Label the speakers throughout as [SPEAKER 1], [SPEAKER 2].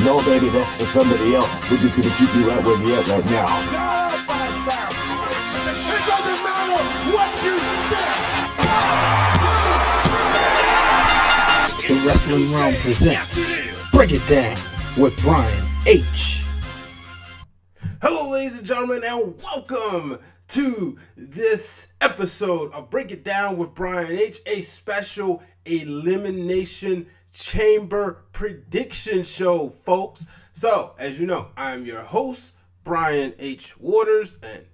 [SPEAKER 1] No, baby, that's for somebody else. We're just gonna keep you right where you're at right now.
[SPEAKER 2] It doesn't matter what you think.
[SPEAKER 3] The Wrestling Realm presents Break It Down with Brian H.
[SPEAKER 4] Hello, ladies and gentlemen, and welcome to this episode of Break It Down with Brian H., a special Elimination Chamber prediction show, folks. So, as you know, I'm your host, Brian H. Waters, and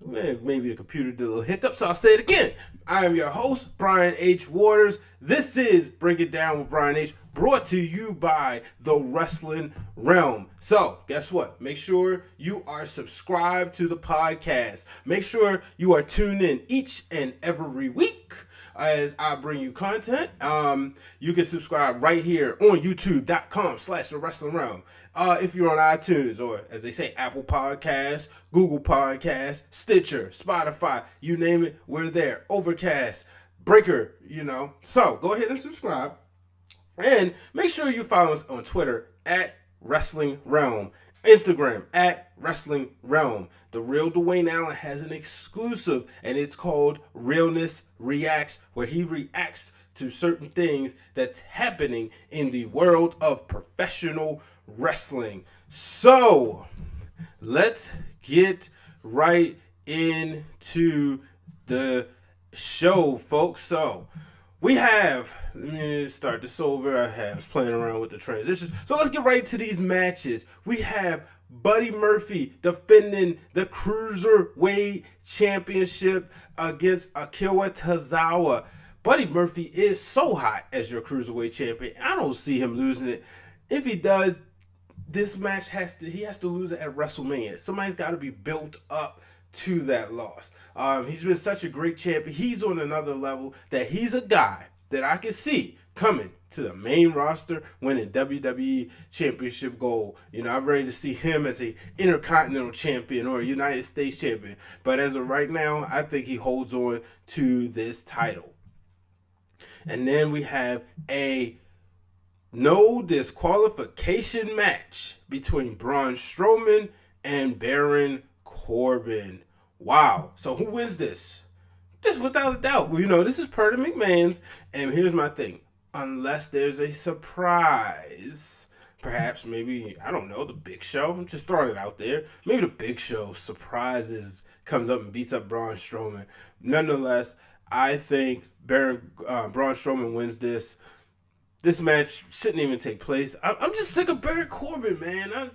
[SPEAKER 4] maybe the computer did a little hiccup, so I'll say it again. I am your host, Brian H. Waters. This is Break It Down with Brian H., brought to you by the Wrestling Realm. So, guess what? Make sure you are subscribed to the podcast. Make sure you are tuned in each and every week as I bring you content. You can subscribe right here on youtube.com/the Wrestling Realm. If you're on iTunes, or as they say, Apple Podcasts, Google Podcasts, Stitcher, Spotify, you name it, we're there. Overcast, Breaker, So go ahead and subscribe. And make sure you follow us on Twitter at Wrestling Realm, Instagram at Wrestling Realm. The real Dwayne Allen has an exclusive, and it's called Realness Reacts, where he reacts to certain things that's happening in the world of professional wrestling. So let's get right into the show, folks. So we have, let me start this over. I was playing around with the transitions. So let's get right to these matches. We have Buddy Murphy defending the Cruiserweight Championship against Akira Tozawa. Buddy Murphy is so hot as your Cruiserweight Champion. I don't see him losing it. If he does, this match he has to lose it at WrestleMania. Somebody's got to be built up to that loss. He's been such a great champion. He's on another level that he's a guy that I can see coming to the main roster, winning WWE Championship gold. I'm ready to see him as a Intercontinental Champion or a United States Champion. But as of right now, I think he holds on to this title. And then we have a no disqualification match between Braun Strowman and Baron Corbin. Wow. So who wins this? This without a doubt. This is Perry McMahon's. And here's my thing. Unless there's a surprise, perhaps maybe, I don't know, the Big Show. I'm just throwing it out there. Maybe the Big Show comes up and beats up Braun Strowman. Nonetheless, I think Braun Strowman wins this. This match shouldn't even take place. I'm just sick of Baron Corbin, man.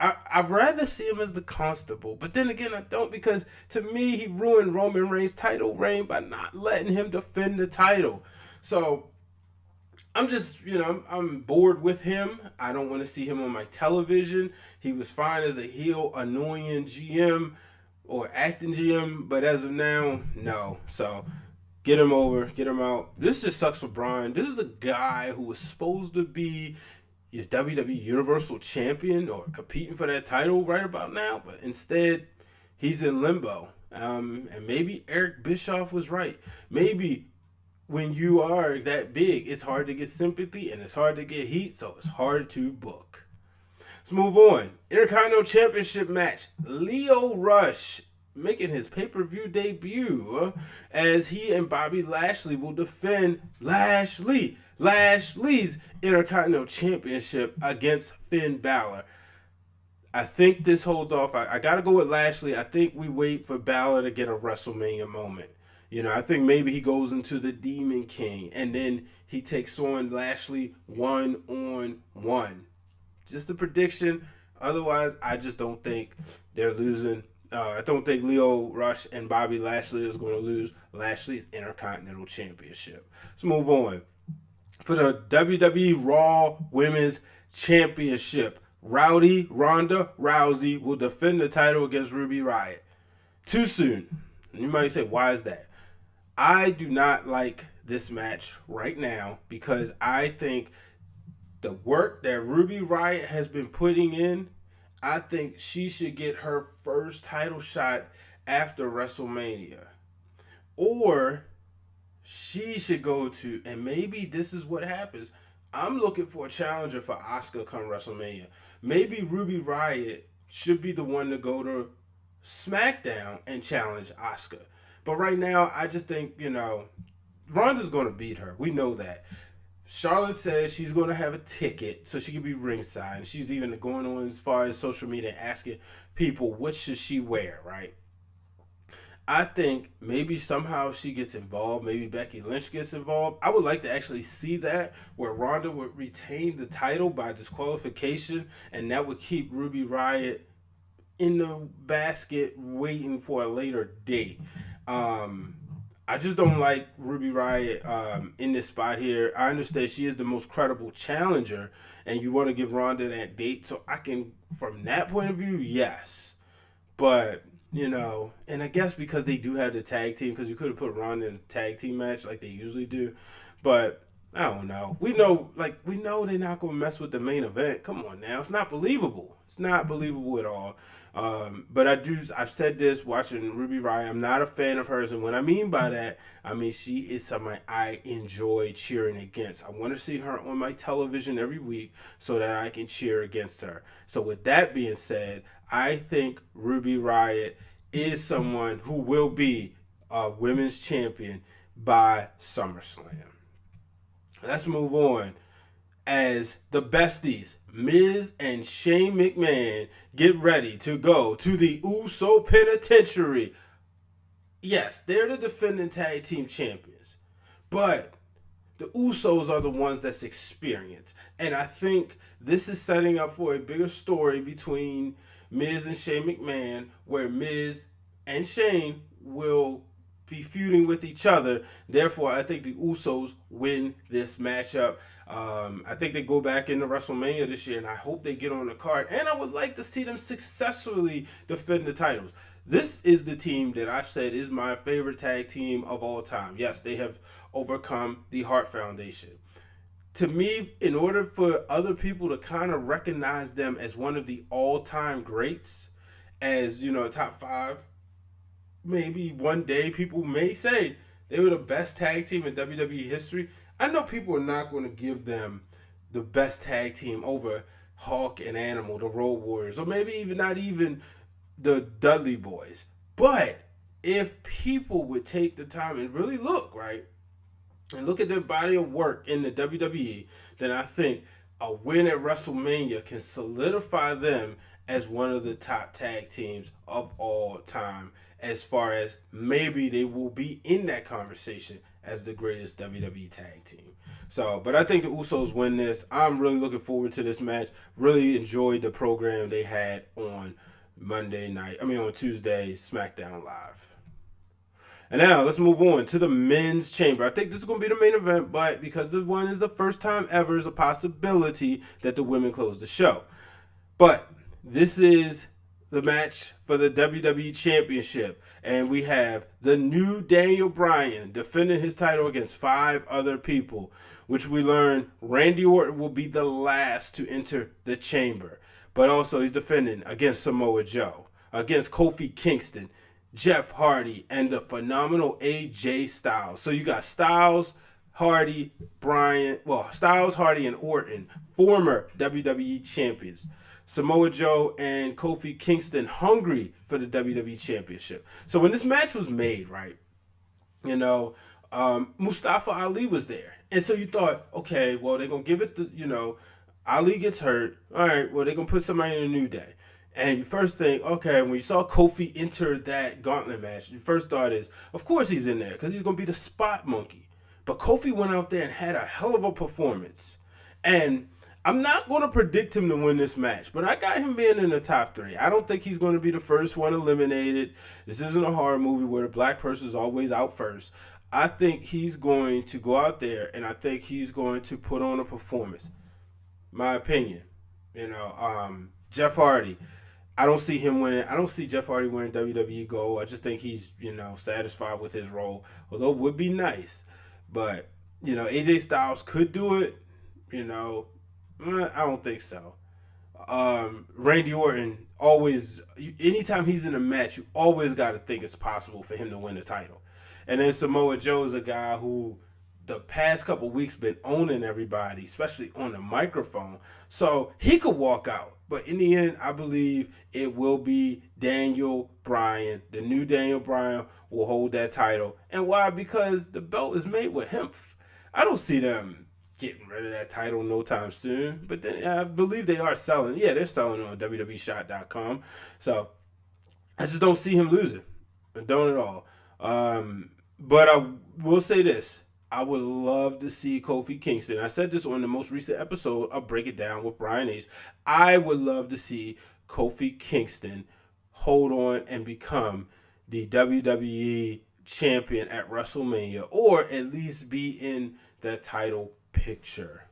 [SPEAKER 4] I'd rather see him as the Constable. But then again, I don't, because to me, he ruined Roman Reigns' title reign by not letting him defend the title. So I'm just, I'm bored with him. I don't want to see him on my television. He was fine as a heel, annoying GM or acting GM. But as of now, no. So get him over, get him out. This just sucks for Braun. This is a guy who was supposed to be your WWE Universal Champion or competing for that title right about now, but instead he's in limbo. And maybe Eric Bischoff was right. Maybe when you are that big, it's hard to get sympathy and it's hard to get heat, so it's hard to book. Let's move on. Intercontinental Championship match. Lio Rush making his pay-per-view debut as he and Bobby Lashley will defend Lashley's Intercontinental Championship against Finn Balor. I think this holds off. I got to go with Lashley. I think we wait for Balor to get a WrestleMania moment. I think maybe he goes into the Demon King and then he takes on Lashley one-on-one. Just a prediction. Otherwise, I just don't think they're losing. I don't think Lio Rush and Bobby Lashley is going to lose Lashley's Intercontinental Championship. Let's move on. For the WWE Raw Women's Championship, Ronda Rousey will defend the title against Ruby Riott. Too soon. And you might say, why is that? I do not like this match right now because I think the work that Ruby Riott has been putting in, I think she should get her first title shot after WrestleMania. Or she should go to, and maybe this is what happens, I'm looking for a challenger for Asuka come WrestleMania. Maybe Ruby Riott should be the one to go to SmackDown and challenge Asuka. But right now, I just think, Ronda's going to beat her. We know that. Charlotte says she's going to have a ticket so she can be ringside. She's even going on as far as social media and asking people what should she wear, right? I think maybe somehow she gets involved. Maybe Becky Lynch gets involved. I would like to actually see that where Ronda would retain the title by disqualification, and that would keep Ruby Riott in the basket waiting for a later date. I just don't like Ruby Riott in this spot here. I understand she is the most credible challenger, and you want to give Ronda that date. So I can, from that point of view, yes. But, and I guess because they do have the tag team, because you could have put Ronda in a tag team match like they usually do. But I don't know. We know they're not going to mess with the main event. Come on now. It's not believable. It's not believable at all. But I've said this watching Ruby Riott. I'm not a fan of hers. And what I mean by that, I mean she is somebody I enjoy cheering against. I want to see her on my television every week so that I can cheer against her. So with that being said, I think Ruby Riott is someone who will be a women's champion by SummerSlam. Let's move on. As the besties, Miz and Shane McMahon, get ready to go to the Uso Penitentiary. Yes, they're the defending tag team champions, but the Usos are the ones that's experienced. And I think this is setting up for a bigger story between Miz and Shane McMahon, where Miz and Shane will be feuding with each other. Therefore, I think the Usos win this matchup. I think they go back into WrestleMania this year, and I hope they get on the card. And I would like to see them successfully defend the titles. This is the team that I said is my favorite tag team of all time. Yes, they have overcome the Hart Foundation. To me, in order for other people to kind of recognize them as one of the all-time greats, as, top 5, maybe one day people may say they were the best tag team in WWE history. I know people are not going to give them the best tag team over Hawk and Animal, the Road Warriors, or maybe even not even the Dudley Boys. But if people would take the time and really look, right, and look at their body of work in the WWE, then I think a win at WrestleMania can solidify them as one of the top tag teams of all time, as far as maybe they will be in that conversation as the greatest WWE tag team. But I think the Usos win this. I'm really looking forward to this match. Really enjoyed the program they had on on Tuesday, SmackDown Live. And now let's move on to the men's chamber. I think this is going to be the main event, but because this one is the first time ever, is a possibility that the women close the show. But this is the match for the WWE Championship. And we have the new Daniel Bryan defending his title against 5 other people, which we learn Randy Orton will be the last to enter the chamber. But also he's defending against Samoa Joe, against Kofi Kingston, Jeff Hardy, and the phenomenal AJ Styles. So you got Styles, Hardy, Styles, Hardy, and Orton, former WWE champions. Samoa Joe and Kofi Kingston hungry for the WWE Championship. So when this match was made, right, Mustafa Ali was there. And so you thought, okay, well, they're going to give it to, Ali gets hurt. All right, well, they're going to put somebody in a New Day. And you first think, okay, when you saw Kofi enter that gauntlet match, your first thought is, of course he's in there because he's going to be the spot monkey. But Kofi went out there and had a hell of a performance. And I'm not going to predict him to win this match, but I got him being in the top 3. I don't think he's going to be the first one eliminated. This isn't a horror movie where the black person is always out first. I think he's going to go out there, and I think he's going to put on a performance. My opinion. Jeff Hardy. I don't see him winning. I don't see Jeff Hardy winning WWE Gold. I just think he's, satisfied with his role, although it would be nice. But, AJ Styles could do it, I don't think so. Randy Orton, anytime he's in a match, you always got to think it's possible for him to win the title. And then Samoa Joe is a guy who the past couple weeks been owning everybody, especially on the microphone. So he could walk out. But in the end, I believe it will be Daniel Bryan. The new Daniel Bryan will hold that title. And why? Because the belt is made with hemp. I don't see them getting rid of that title no time soon. But then I believe they are selling. Yeah, they're selling on WWEshop.com. So I just don't see him losing. I don't at all. But I will say this. I would love to see Kofi Kingston. I said this on the most recent episode of Break It Down with Brian H. I would love to see Kofi Kingston hold on and become the WWE champion at WrestleMania, or at least be in the title picture.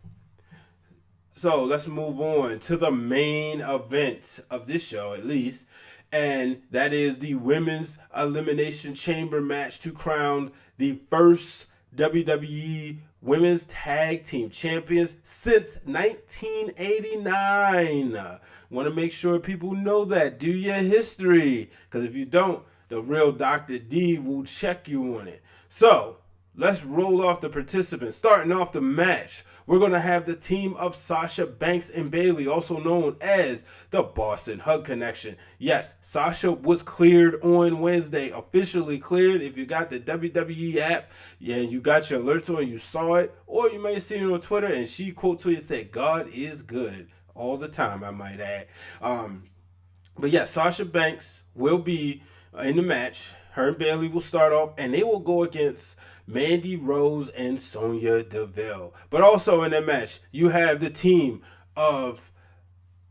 [SPEAKER 4] So let's move on to the main event of this show, at least. And that is the Women's Elimination Chamber match to crown the first WWE Women's Tag Team Champions since 1989. Want to make sure people know that. Do your history. Because if you don't, the real Dr. D will check you on it. So, let's roll off the participants. Starting off the match, we're going to have the team of Sasha Banks and Bayley, also known as the Boston Hug Connection. Yes, Sasha was cleared on Wednesday, officially cleared. If you got the WWE app, yeah, you got your alerts on, you saw it, or you may have seen it on Twitter, and she quote tweeted and said, "God is good," all the time, I might add. But yeah, Sasha Banks will be in the match. Her and Bayley will start off, and they will go against Mandy Rose and Sonya Deville. But also in that match, you have the team of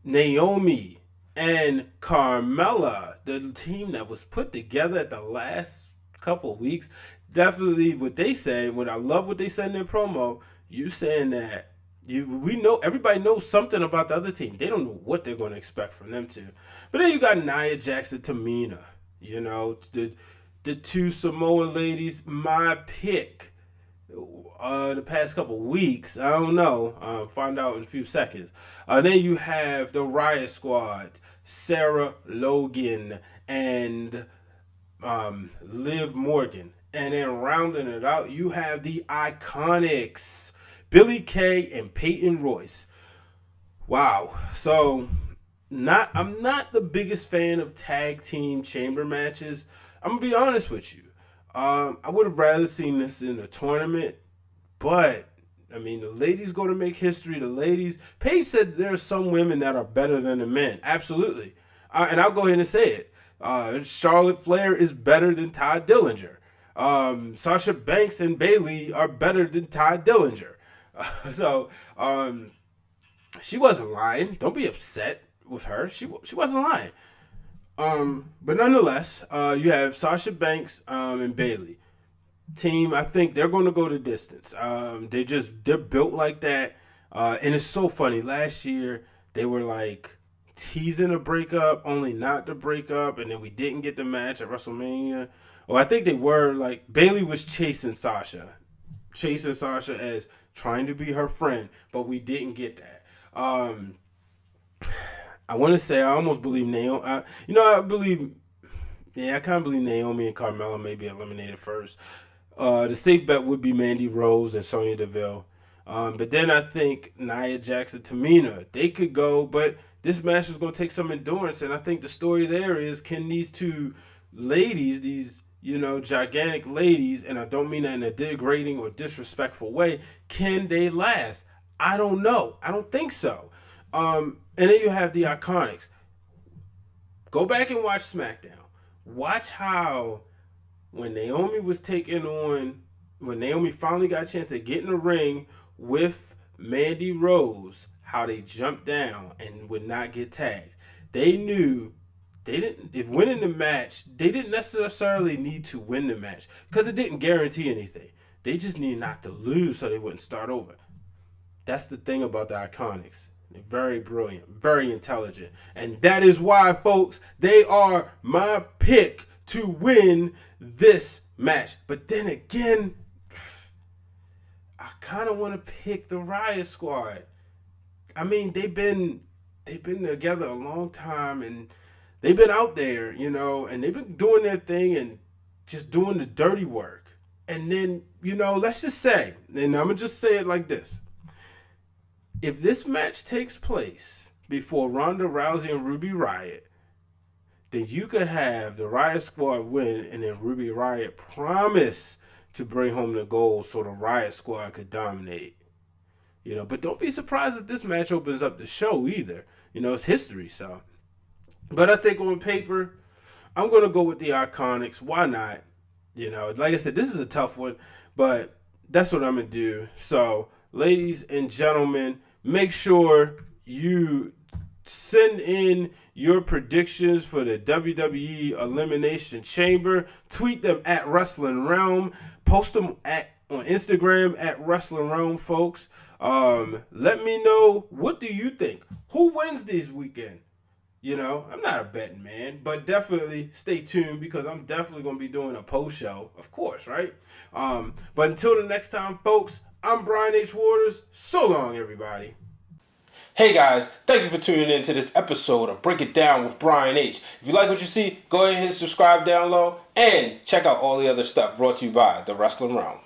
[SPEAKER 4] Naomi and Carmella, the team that was put together at the last couple of weeks. Definitely what they say, what I love what they said in their promo, you saying that we know, everybody knows something about the other team. They don't know what they're going to expect from them two. But then you got Nia Jax and Tamina, you know, the two Samoan ladies, my pick the past couple weeks. I don't know. Find out in a few seconds. Then you have the Riot Squad, Sarah Logan and Liv Morgan. And then rounding it out, you have the Iconics, Billie Kay and Peyton Royce. Wow. So I'm not the biggest fan of tag team chamber matches. I'm going to be honest with you. I would have rather seen this in a tournament, but, I mean, the ladies go to make history. The ladies, Paige said there are some women that are better than the men. Absolutely. And I'll go ahead and say it. Charlotte Flair is better than Ty Dillinger. Sasha Banks and Bayley are better than Ty Dillinger. So, she wasn't lying. Don't be upset with her. She wasn't lying. But nonetheless, you have Sasha Banks and Bayley. Team, I think they're going to go the distance. They're built like that. And it's so funny. Last year, they were like teasing a breakup, only not to break up. And then we didn't get the match at WrestleMania. Well, I think they were like, Bayley was chasing Sasha as trying to be her friend, but we didn't get that. I want to say I almost believe Naomi. I kind of believe Naomi and Carmella may be eliminated first. The safe bet would be Mandy Rose and Sonya Deville. But then I think Nia Jax and Tamina, they could go, but this match is going to take some endurance, and I think the story there is, can these two ladies, these, gigantic ladies, and I don't mean that in a degrading or disrespectful way, can they last? I don't know. I don't think so. And then you have the Iconics. Go back and watch SmackDown. Watch how when Naomi finally got a chance to get in the ring with Mandy Rose, how they jumped down and would not get tagged. They knew if winning the match, they didn't necessarily need to win the match because it didn't guarantee anything. They just needed not to lose so they wouldn't start over. That's the thing about the Iconics. They're very brilliant, very intelligent. And that is why, folks, they are my pick to win this match. But then again, I kind of want to pick the Riot Squad. I mean, they've been together a long time, and they've been out there, and they've been doing their thing and just doing the dirty work. And then, let's just say, and I'm going to just say it like this. If this match takes place before Ronda Rousey and Ruby Riott, then you could have the Riott Squad win and then Ruby Riott promise to bring home the gold so the Riott Squad could dominate. But don't be surprised if this match opens up the show either. It's history, so. But I think on paper, I'm going to go with the Iconics. Why not? Like I said, this is a tough one, but that's what I'm going to do. So, ladies and gentlemen, make sure you send in your predictions for the WWE Elimination Chamber. Tweet them at Wrestling Realm. Post them on Instagram at Wrestling Realm, folks. Let me know, what do you think? Who wins this weekend? I'm not a betting man, but definitely stay tuned because I'm definitely going to be doing a post show, of course, right? But until the next time, folks, I'm Brian H. Waters. So long, everybody. Hey guys, thank you for tuning in to this episode of Break It Down with Brian H. If you like what you see, go ahead and hit subscribe down low and check out all the other stuff brought to you by the Wrestling Realm.